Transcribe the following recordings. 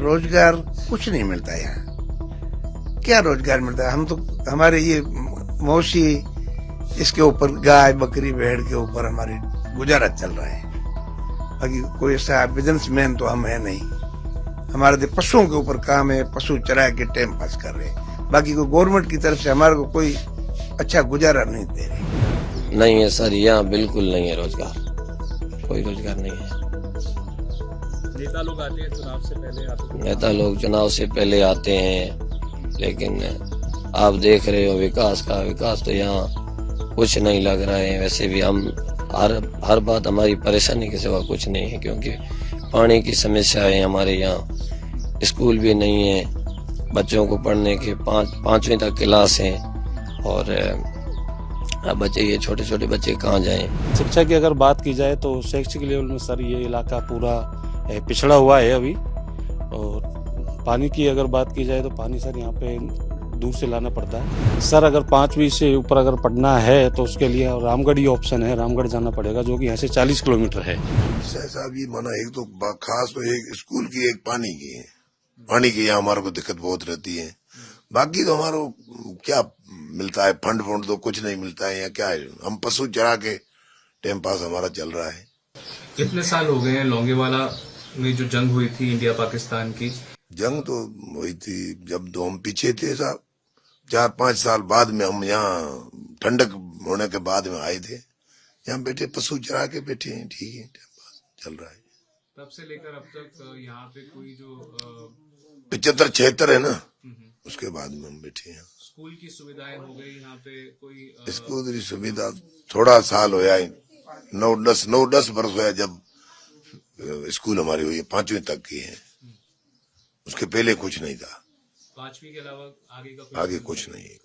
रोजगार कुछ नहीं मिलता यहाँ। क्या रोजगार मिलता है? हम तो हमारे ये मौसी इसके ऊपर गाय बकरी भेड़ के ऊपर हमारी गुजारा चल रहा है। बाकी कोई ऐसा बिजनेसमैन तो हम है नहीं। हमारे तो पशुओं के ऊपर काम है, पशु चरा के टाइम पास कर रहे हैं। बाकी कोई गवर्नमेंट की तरफ से हमारे को कोई अच्छा गुजारा नहीं दे रही। नहीं है सर, यहाँ बिल्कुल नहीं है रोजगार, कोई रोजगार नहीं है। नेता लोग आते हैं चुनाव से पहले, नेता लोग चुनाव से पहले आते हैं, लेकिन आप देख रहे हो विकास तो यहाँ कुछ नहीं लग रहा है। वैसे भी हम हर बात हमारी परेशानी के सिवा कुछ नहीं है, क्योंकि पानी की समस्या है हमारे यहाँ। स्कूल भी नहीं है, बच्चों को पढ़ने के पांचवीं तक क्लास है, और अब बच्चे ये छोटे छोटे बच्चे कहाँ जाएं। शिक्षा की अगर बात की जाए तो शैक्षिक लेवल में सर ये इलाका पूरा पिछड़ा हुआ है अभी। और पानी की अगर बात की जाए तो पानी सर यहाँ पे दूर से लाना पड़ता है। सर अगर 5वीं से ऊपर अगर पढ़ना है तो उसके लिए रामगढ़ ही ऑप्शन है, रामगढ़ जाना पड़ेगा, जो कि यहाँ से 40 किलोमीटर है। साहब ये माना एक तो खास तो एक स्कूल की, एक पानी की है। पानी की यहाँ हमारे को दिक्कत बहुत रहती है। बाकी तो हमारे क्या मिलता है, फंड तो कुछ नहीं मिलता है यहाँ। क्या है, हम पशु चरा के टाइम पास हमारा चल रहा है। कितने साल हो गए हैं लोंगेवाला में जो जंग हुई थी इंडिया पाकिस्तान की? जंग तो हुई थी जब तो हम पीछे थे साहब। 4-5 साल बाद में हम यहाँ ठंडक होने के बाद में आए थे। यहाँ बैठे पशु चरा के बैठे हैं, ठीक है, चल रहा है। तब से लेकर अब तक यहाँ पे कोई जो 75-76 है ना, उसके बाद में हम बैठे हैं। स्कूल की सुविधाएं हो गई यहाँ पे? कोई स्कूल की सुविधा थोड़ा साल होया है, 9-10 वर्ष होया जब स्कूल हमारी हुई है, 5वीं तक की है। उसके पहले कुछ नहीं था। 5वीं के अलावा आगे कुछ नहीं है।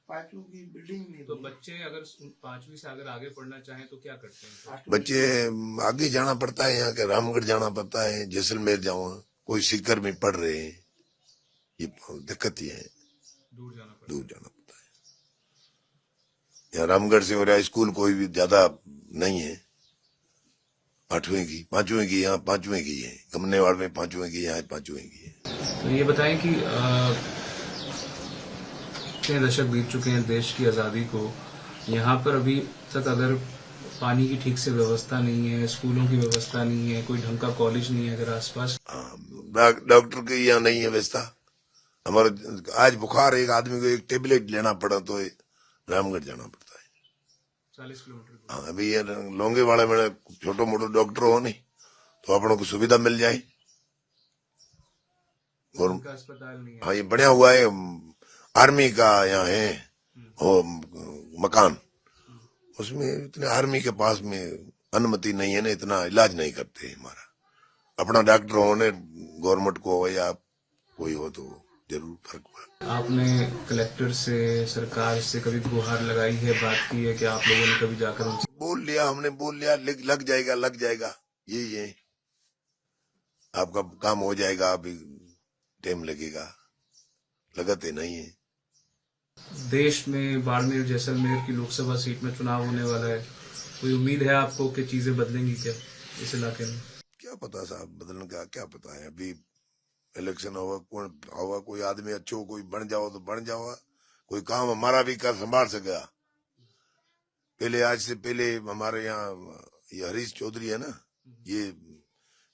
5वीं की बिल्डिंग नहीं। तो बच्चे अगर 5वीं से अगर आगे पढ़ना चाहें तो क्या करते हैं? बच्चे आगे जाना पड़ता है, यहाँ के रामगढ़ जाना पड़ता है, जैसलमेर जाओ, कोई सीकर में पढ़ रहे हैं। ये दिक्कत ही है, दूर जाना पड़ता है। यहाँ रामगढ़ से हो रहा स्कूल कोई भी ज्यादा नहीं है। 8वीं की 5वीं की यहाँ 5वीं की है, गमनेवाड़ में 5वीं की, यहाँ 5वीं की है। तो ये बताएं कि कितने दशक बीत चुके हैं देश की आज़ादी को, यहाँ पर अभी तक अगर पानी की ठीक से व्यवस्था नहीं है, स्कूलों की व्यवस्था नहीं है, कोई ढंग का कॉलेज नहीं है अगर आसपास। डॉक्टर की यहाँ नहीं है व्यवस्था। हमारे आज बुखार एक आदमी को एक टेबलेट लेना पड़ा तो रामगढ़ जाना पड़ता है, 40 किलोमीटर। हाँ, अभी ये लोंगेवाड़ा में छोटो मोटो डॉक्टर हो नहीं तो अपनों को सुविधा मिल जाए। और अस्पताल नहीं है। हाँ, ये बढ़िया हुआ है, आर्मी का यहाँ है वो मकान, उसमें इतने आर्मी के पास में अनुमति नहीं है ना, इतना इलाज नहीं करते हमारा। अपना डॉक्टर होने गवर्नमेंट को हो या कोई हो तो जरूर फर्क पड़ा। आपने कलेक्टर से, सरकार से कभी गुहार लगाई है, बात की है कि आप लोगों ने कभी जाकर उनसे? हमने बोल लिया, लग जाएगा, यही है, आपका काम हो जाएगा, अभी टाइम लगेगा, लगते नहीं है। देश में बाड़मेर जैसलमेर की लोकसभा सीट में चुनाव होने वाला है, कोई उम्मीद है आपको कि चीजें बदलेंगी क्या इस इलाके में? क्या पता साहब, बदलने का क्या पता है। अभी इलेक्शन होगा, कोई आदमी अच्छो कोई बन जाओ तो बन जाओ, कोई काम हमारा भी कर संभाल सकेगा। पहले आज से पहले हमारे यहाँ ये हरीश चौधरी है ना, ये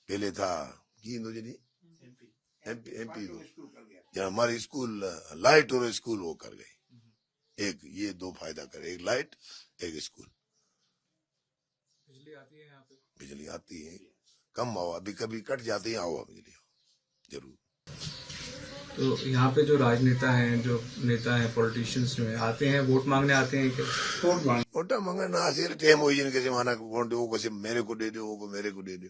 पहले था एमपी यहाँ हमारे स्कूल लाइट और स्कूल वो कर गए। एक ये 2 फायदा करे, एक लाइट एक स्कूल। बिजली आती है यहाँ पे? बिजली आती है, कम आओ, अभी कभी कट जाती है, आओ बिजली जरूर। तो यहाँ पे जो राजनेता हैं, जो नेता हैं, पॉलिटिशियंस जो हैं, आते हैं वोट मांगने आते हैं क्या? वोटा मांगने ना आसे टाइम हो जिनके माना वोट दो, कैसे मेरे को दे दो, वो मेरे को दे दो,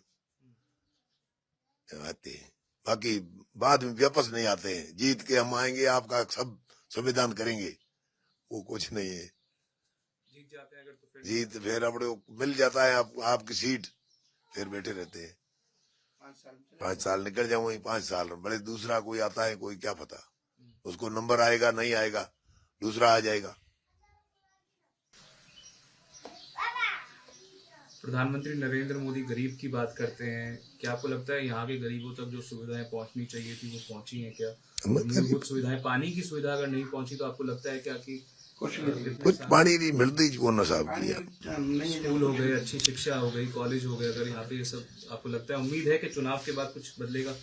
आते हैं। बाकी बाद में वापस नहीं आते हैं। जीत के हम आएंगे, आपका सब संविधान करेंगे, वो कुछ नहीं है। जीत जाते हैं अगर तो जीत फिर अपने मिल जाता है आपकी सीट, फिर बैठे रहते हैं। 5 साल निकल जाऊंगे, 5 साल बड़े दूसरा कोई आता है, कोई क्या पता उसको नंबर आएगा नहीं आएगा, दूसरा आ जाएगा। प्रधानमंत्री नरेंद्र मोदी गरीब की बात करते हैं, क्या आपको लगता है यहाँ के गरीबों तक जो सुविधाएं पहुंचनी चाहिए थी वो पहुंची हैं क्या? मूलभूत सुविधाएं, पानी की सुविधा अगर नहीं पहुंची तो आपको लगता है क्या कि कुछ पानी नहीं मिलती को न साहब किया। स्कूल हो गए, अच्छी शिक्षा हो गई, कॉलेज हो गए, अगर यहाँ पे ये सब आपको लगता है, उम्मीद है कि चुनाव के बाद कुछ बदलेगा?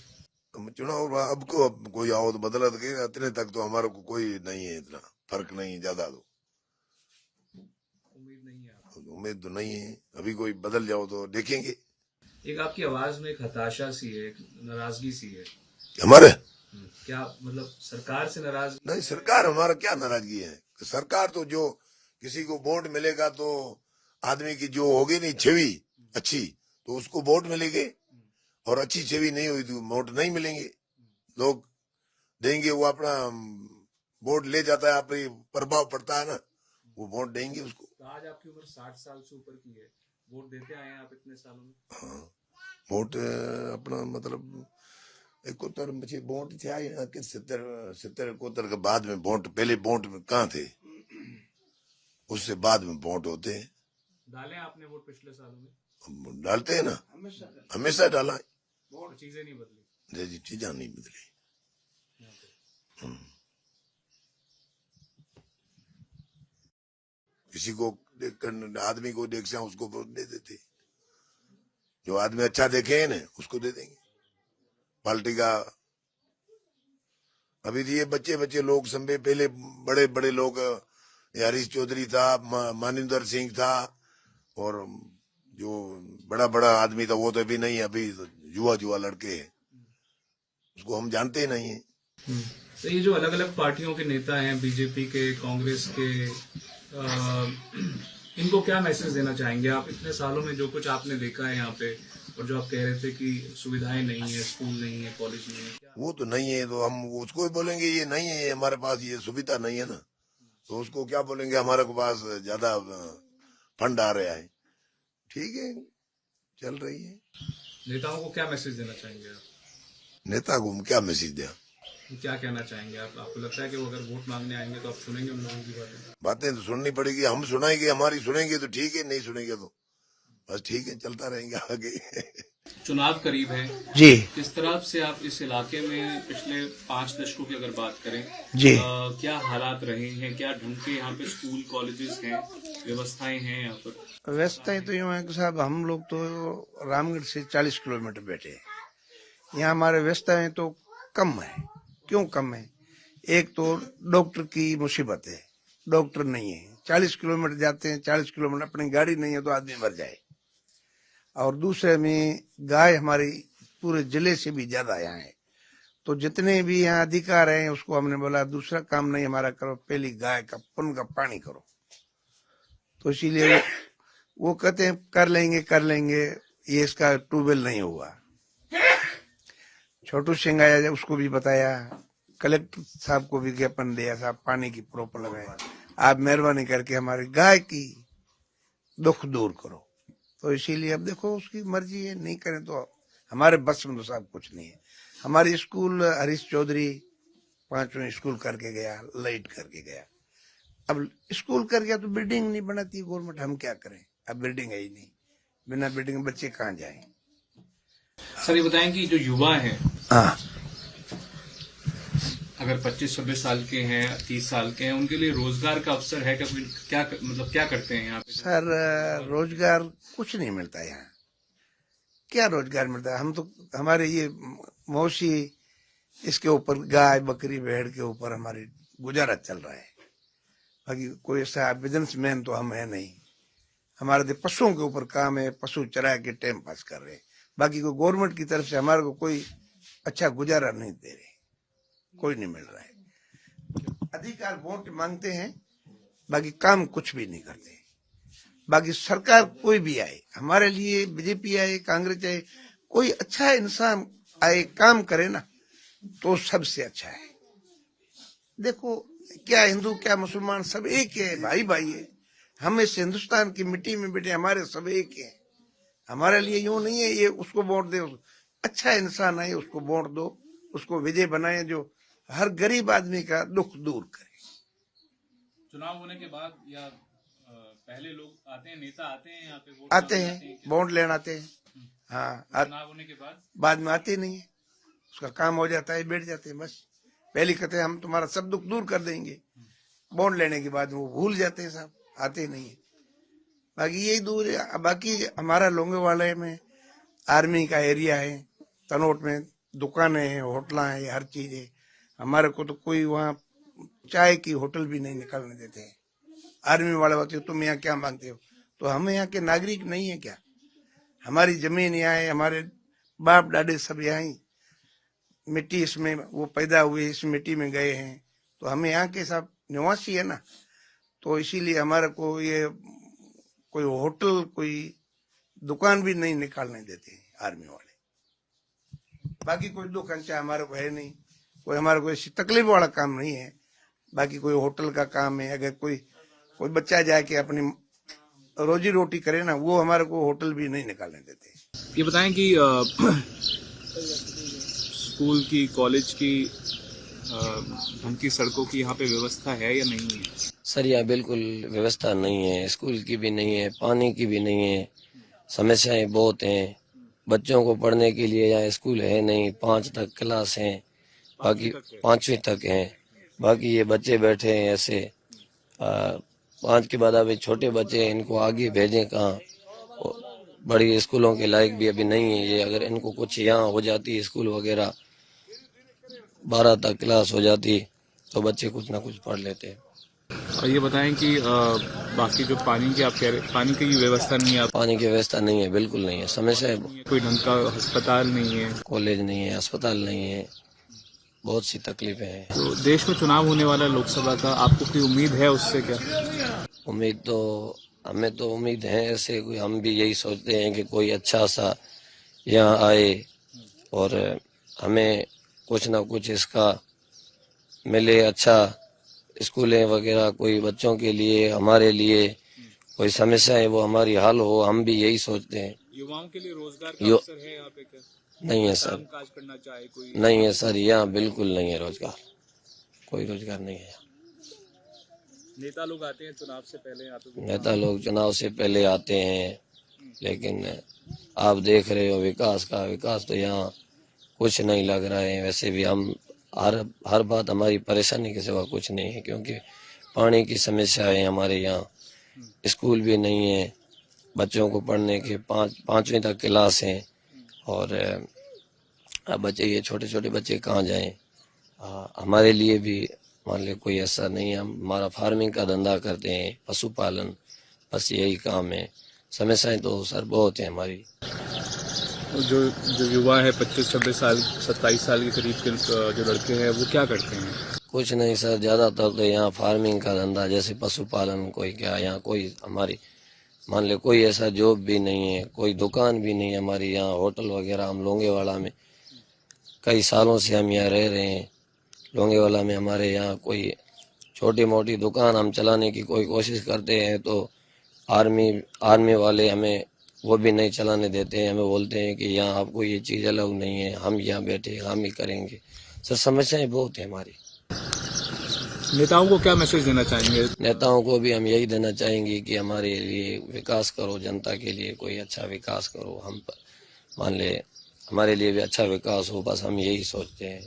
चुनाव अब को अब कोई आओ तो बदला तो इतने तक तो हमारे को कोई नहीं है, इतना फर्क नहीं है ज्यादा। तो उम्मीद नहीं है आपको? उम्मीद तो नहीं है, अभी कोई बदल जाओ तो देखेंगे। एक आपकी आवाज में एक हताशा सी है, एक नाराजगी सी है, हमारे क्या मतलब सरकार से नाराजगी? नहीं, सरकार हमारा क्या नाराजगी है। सरकार तो जो किसी को वोट मिलेगा तो आदमी की जो होगी नहीं छवि अच्छी तो उसको वोट मिलेंगे, और अच्छी छवि नहीं हुई तो वोट नहीं मिलेंगे। लोग देंगे, वो अपना वोट ले जाता है, अपनी प्रभाव पड़ता है ना, वो वोट देंगे उसको। तो आज आपकी उम्र 60 साल से ऊपर की है, वोट देते आए हैं आप इतने सालों में? हाँ, वोट अपना मतलब 71 मुझे वोट थे आए ना कि 70 के बाद में वोट, पहले वोट कहाँ थे, उससे बाद में वोट होते हैं। डाले आपने वोट पिछले सालों में? हम डालते हैं ना, हमेशा डाला है। तो चीजें नहीं बदली? जी, चीजें नहीं बदली। किसी को देख आदमी को देख से उसको वोट दे देते, जो आदमी अच्छा देखे है ना उसको दे देंगे पार्टी का। अभी ये बच्चे लोग संभे, पहले बड़े बड़े लोग, हरीश चौधरी था, मानिंदर सिंह था, और जो बड़ा आदमी था वो तो अभी नहीं है, अभी युवा लड़के हैं, उसको हम जानते ही नहीं है। तो ये जो अलग अलग पार्टियों के नेता हैं, बीजेपी के, कांग्रेस के, इनको क्या मैसेज देना चाहेंगे आप? इतने सालों में जो कुछ आपने देखा है यहाँ पे, और जो आप कह रहे थे कि सुविधाएं नहीं है, स्कूल नहीं है, कॉलेज नहीं है, क्या? वो तो नहीं है तो हम उसको ही बोलेंगे ये नहीं है, हमारे पास ये सुविधा नहीं है ना, तो उसको क्या बोलेंगे, हमारे पास ज्यादा फंड आ रहा है। ठीक है, चल रही है। नेताओं को क्या मैसेज देना चाहेंगे आप? नेता को हम क्या मैसेज दें? क्या कहना चाहेंगे आप? आपको लगता है कि वो अगर वोट मांगने आएंगे तो आप सुनेंगे उन लोगों की बातें? बातें तो सुननी पड़ेगी, हम सुनाएंगे, हमारी सुनेंगे तो ठीक है, नहीं सुनेंगे तो बस ठीक है, चलता रहेंगे आगे। चुनाव करीब है जी किस तरह से आप इस इलाके में पिछले 5 दशकों की अगर बात करें, जी क्या हालात रहे हैं, क्या ढंग के यहाँ पे स्कूल कॉलेजेस हैं, व्यवस्थाएं हैं यहाँ पर? व्यवस्थाएं तो यूँ है कि साहब हम लोग तो रामगढ़ से 40 किलोमीटर बैठे हैं, यहाँ हमारे व्यवस्थाएं तो कम है। क्यों कम है? एक तो डॉक्टर की मुसीबत है, डॉक्टर नहीं है, 40 किलोमीटर जाते हैं, 40 किलोमीटर अपनी गाड़ी नहीं है तो आदमी मर जाए। और दूसरे में गाय हमारी पूरे जिले से भी ज्यादा यहाँ है, तो जितने भी यहाँ अधिकार हैं उसको हमने बोला दूसरा काम नहीं हमारा करो, पहली गाय का पुन का पानी करो। तो इसीलिए वो कहते हैं कर लेंगे, ये इसका ट्यूबवेल नहीं हुआ। छोटू सिंह आया, उसको भी बताया, कलेक्टर साहब को भी ज्ञापन दिया, साहब पानी की प्रॉब्लम है, आप मेहरबानी करके हमारी गाय की दुख दूर करो। तो इसीलिए अब देखो उसकी मर्जी है, नहीं करें तो हमारे बस में तो साहब कुछ नहीं है। हमारी स्कूल हरीश चौधरी 5वीं स्कूल करके गया, लाइट करके गया। अब स्कूल कर गया तो बिल्डिंग नहीं बनाती गवर्नमेंट, हम क्या करें? अब बिल्डिंग है ही नहीं, बिना बिल्डिंग बच्चे कहाँ जाएं? सर ये बताएं कि जो युवा हैं, हाँ, अगर 25-26 साल के हैं, 30 साल के हैं, उनके लिए रोजगार का अवसर है क्या? कोई क्या मतलब क्या करते हैं यहाँ पे? सर रोजगार कुछ नहीं मिलता यहाँ, क्या रोजगार मिलता है? हम तो हमारे ये मौसी इसके ऊपर गाय बकरी भेड़ के ऊपर हमारी गुजारा चल रहा है, बाकी कोई ऐसा बिजनेसमैन तो हम है नहीं। हमारे तो पशुओं के ऊपर काम है, पशु चरा के टाइम पास कर रहे हैं, बाकी को गवर्नमेंट की तरफ से हमारे को कोई अच्छा गुजारा नहीं दे रहे, कोई नहीं मिल रहा है। अधिकार वोट मांगते हैं, बाकी काम कुछ भी नहीं करते। बाकी सरकार कोई भी आए, हमारे लिए बीजेपी आए, कांग्रेस आए, कोई अच्छा इंसान आए काम करे ना तो सबसे अच्छा है। देखो क्या हिंदू क्या मुसलमान सब एक है, भाई भाई है। हम इस हिंदुस्तान की मिट्टी में बैठे, हमारे सब एक है। हमारे लिए यूं नहीं है ये उसको वोट दे, अच्छा इंसान आए उसको वोट दो, उसको विजय बनाए जो हर गरीब आदमी का दुख दूर करे। चुनाव होने के बाद या पहले लोग आते हैं, नेता आते हैं यहाँ पे वोट आते मांगने हैं, क्या? बॉन्ड लेने आते हैं, हाँ चुनाव होने के बाद बाद में आते नहीं है, उसका काम हो जाता है, बैठ जाते हैं बस। पहली कहते हैं हम तुम्हारा सब दुख दूर कर देंगे, बॉन्ड लेने के बाद वो भूल जाते हैं साहब, आते नहीं है। बाकी यही दूर है। बाकी हमारा लोंगेवाला में आर्मी का एरिया है, तनोट में दुकानें हैं, होटल है, हर चीज है। हमारे को तो कोई वहाँ चाय की होटल भी नहीं निकालने देते हैं। आर्मी वाले बोलते हो तुम यहाँ क्या मांगते हो, तो हम यहाँ के नागरिक नहीं है क्या? हमारी जमीन यहाँ है, हमारे बाप दादे सब यहाँ ही मिट्टी इसमें वो पैदा हुए, इस मिट्टी में गए हैं, तो हम यहाँ के सब निवासी है ना। तो इसीलिए हमारे को ये कोई होटल कोई दुकान भी नहीं निकालने देते हैं आर्मी वाले। बाकी कोई दुकान चाहे हमारे को है नहीं, कोई हमारे को ऐसी तकलीफ वाला काम नहीं है। बाकी कोई होटल का काम है, अगर कोई बच्चा जाके अपनी रोजी रोटी करे ना, वो हमारे को होटल भी नहीं निकालने देते। ये बताएं कि स्कूल की, कॉलेज की, ढंग की सड़कों की यहाँ पे व्यवस्था है या नहीं है? सर यहाँ बिल्कुल व्यवस्था नहीं है, स्कूल की भी नहीं है, पानी की भी नहीं है, समस्याएं बहुत हैं। बच्चों को पढ़ने के लिए यहाँ स्कूल है नहीं, 5 तक क्लास हैं, बाकी 5वीं तक हैं। बाकी ये बच्चे बैठे हैं ऐसे, 5 के बाद अभी छोटे बच्चे हैं, इनको आगे भेजें कहाँ? बड़ी स्कूलों के लायक भी अभी नहीं है ये। अगर इनको कुछ यहाँ हो जाती स्कूल वगैरह, 12 तक क्लास हो जाती तो बच्चे कुछ ना कुछ पढ़ लेते। और ये बताएं कि बाकी जो पानी की आप कह रहे, पानी की व्यवस्था नहीं है? पानी की व्यवस्था नहीं है, बिल्कुल नहीं है, समस्या है। कोई ढंग का अस्पताल नहीं है, कॉलेज नहीं है, अस्पताल नहीं है, बहुत सी तकलीफें हैं। तो देश में चुनाव होने वाला है लोकसभा का, आपको कोई उम्मीद है उससे? क्या उम्मीद तो हमें तो उम्मीद है ऐसे, कोई हम भी यही सोचते हैं कि कोई अच्छा सा यहाँ आए और हमें कुछ ना कुछ इसका मिले, अच्छा स्कूलें वगैरह कोई बच्चों के लिए, हमारे लिए कोई समस्या है वो हमारी हल हो, हम भी यही सोचते हैं। युवाओं के लिए रोजगार का अवसर है यहाँ पे क्या? नहीं है सर, काज करना चाहे कोई? नहीं है सर, यहाँ बिल्कुल नहीं है रोजगार, कोई रोजगार नहीं है। नेता लोग आते हैं चुनाव से पहले यहाँ पे? नेता लोग चुनाव से पहले आते हैं, लेकिन आप देख रहे हो विकास तो यहाँ कुछ नहीं लग रहा है। वैसे भी हम हर बात हमारी परेशानी के सिवा कुछ नहीं है, क्योंकि पानी की समस्या है हमारे यहाँ, स्कूल भी नहीं है, बच्चों को पढ़ने के 5वीं तक क्लास हैं, और अब बच्चे ये छोटे छोटे बच्चे कहाँ जाएं? हमारे लिए भी मान ली कोई ऐसा नहीं है। हम हमारा फार्मिंग का धंधा करते हैं, पशुपालन, बस यही काम है। समस्याएं तो सर बहुत है हमारी। जो युवा है 25-26 साल 27 साल के करीब के जो लड़के हैं वो क्या करते हैं? कुछ नहीं सर, ज्यादातर तो यहाँ फार्मिंग का धंधा, जैसे पशुपालन, कोई क्या यहाँ कोई हमारी मान ले कोई ऐसा जॉब भी नहीं है, कोई दुकान भी नहीं है हमारी यहाँ। होटल वगैरह हम लोंगेवाला में कई सालों से हम यहाँ रह रहे हैं। लोंगेवाला में हमारे यहाँ कोई छोटी मोटी दुकान हम चलाने की कोई कोशिश करते हैं तो आर्मी वाले हमें वो भी नहीं चलाने देते हैं। हमें बोलते हैं कि यहाँ आपको ये चीज़ अलाउ नहीं है, हम यहाँ बैठे हम ही करेंगे। सर समस्याएं बहुत है हमारी। नेताओं को क्या मैसेज देना चाहेंगे? नेताओं को भी हम यही देना चाहेंगे कि हमारे लिए विकास करो, जनता के लिए कोई अच्छा विकास करो। हम मान ले हमारे लिए भी अच्छा विकास हो, बस हम यही सोचते हैं,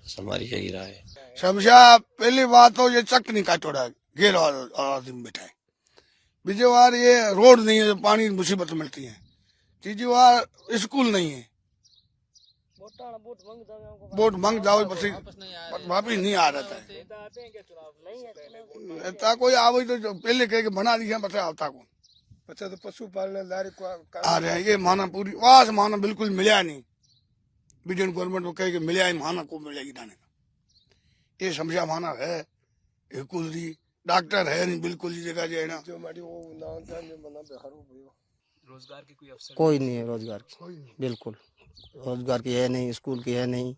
बस हमारी यही राय है। समझा पहली बात तो ये चक नहीं काटोड़ा गेल और आदमी बैठा है। बीजी बार ये रोड नहीं है, पानी मुसीबत मिलती है। तीजी बार स्कूल नहीं है, वोट मांग जाओ वापिस नहीं आ रहा है। नेता कोई आवे तो पहले कह के बना दिया, बस आता कौन? बच्चा तो पशुपालन आ रहे हैं। ये माना पूरी वास माना बिल्कुल मिला नहीं। बीजेपी गवर्नमेंट को कह के मिला ही माना को मिलेगी दाने का। ये समझा माना है बिल्कुल जी, डॉक्टर है नहीं बिल्कुल ही जगह जो है ना। रोजगार के कोई अवसर? कोई नहीं है रोजगार की, बिल्कुल रोजगार की है नहीं, स्कूल की है नहीं,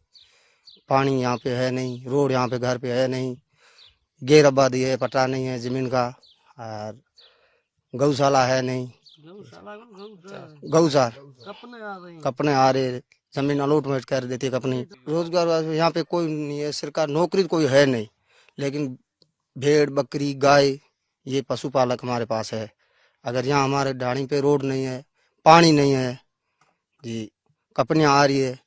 पानी यहाँ पे है नहीं, रोड यहाँ पे घर पे है नहीं, गैरआबादी है, पट्टा नहीं है जमीन का, और गौशाला है नहीं, गौशाला कपने आ रहे, जमीन अलॉटमेंट कर देती है अपनी। रोजगार यहाँ पे कोई नहीं है, सरकार नौकरी कोई है नहीं, लेकिन भेड़ बकरी गाय ये पशुपालक हमारे पास है। अगर यहाँ हमारे ढाणी पे रोड नहीं है, पानी नहीं है जी, कंपनियाँ आ रही है,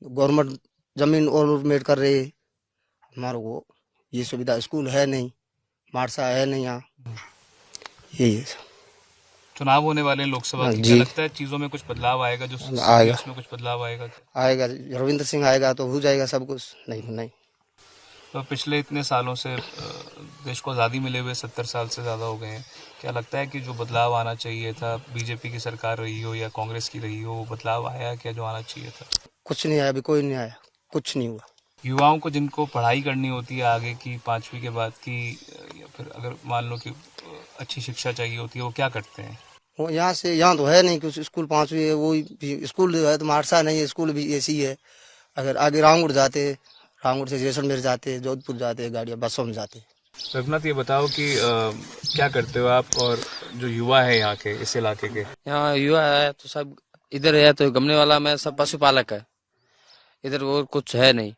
गवर्नमेंट जमीन ओवरमेट कर रही है, हमारे को ये सुविधा, स्कूल है नहीं, मार्सा है नहीं यहाँ, यही है। चुनाव होने वाले हैं लोकसभा के, जी। क्या लगता है चीजों में कुछ बदलाव आएगा? जो आएगा। उसमें कुछ बदलाव आएगा? आएगा, रविंद्र सिंह आएगा तो हो जाएगा सब कुछ, नहीं। तो पिछले इतने सालों से देश को आज़ादी मिले हुए 70 साल से ज़्यादा हो गए हैं, क्या लगता है कि जो बदलाव आना चाहिए था, बीजेपी की सरकार रही हो या कांग्रेस की रही हो, वो बदलाव आया क्या जो आना चाहिए था? कुछ नहीं आया, अभी कोई नहीं आया, कुछ नहीं हुआ। युवाओं को जिनको पढ़ाई करनी होती है आगे की 5वीं के बाद की, या फिर अगर मान लो कि अच्छी शिक्षा चाहिए होती है, वो क्या करते हैं? वो यहाँ से, यहाँ तो है नहीं कुछ स्कूल, 5वीं है, वो भी स्कूल जो है तो मारसा नहीं है, स्कूल भी ऐसी है। अगर आगे रामगढ़ जाते, रामगढ़ से जैसलमेर जाते, जोधपुर जाते, गाड़ियाँ बसों में जाते। रघुनाथ, ये बताओ कि क्या करते हो आप, और जो युवा है यहाँ के, इस इलाके के? यहाँ युवा है तो सब इधर है, तो गमने वाला में सब पशुपालक है, इधर और कुछ है नहीं।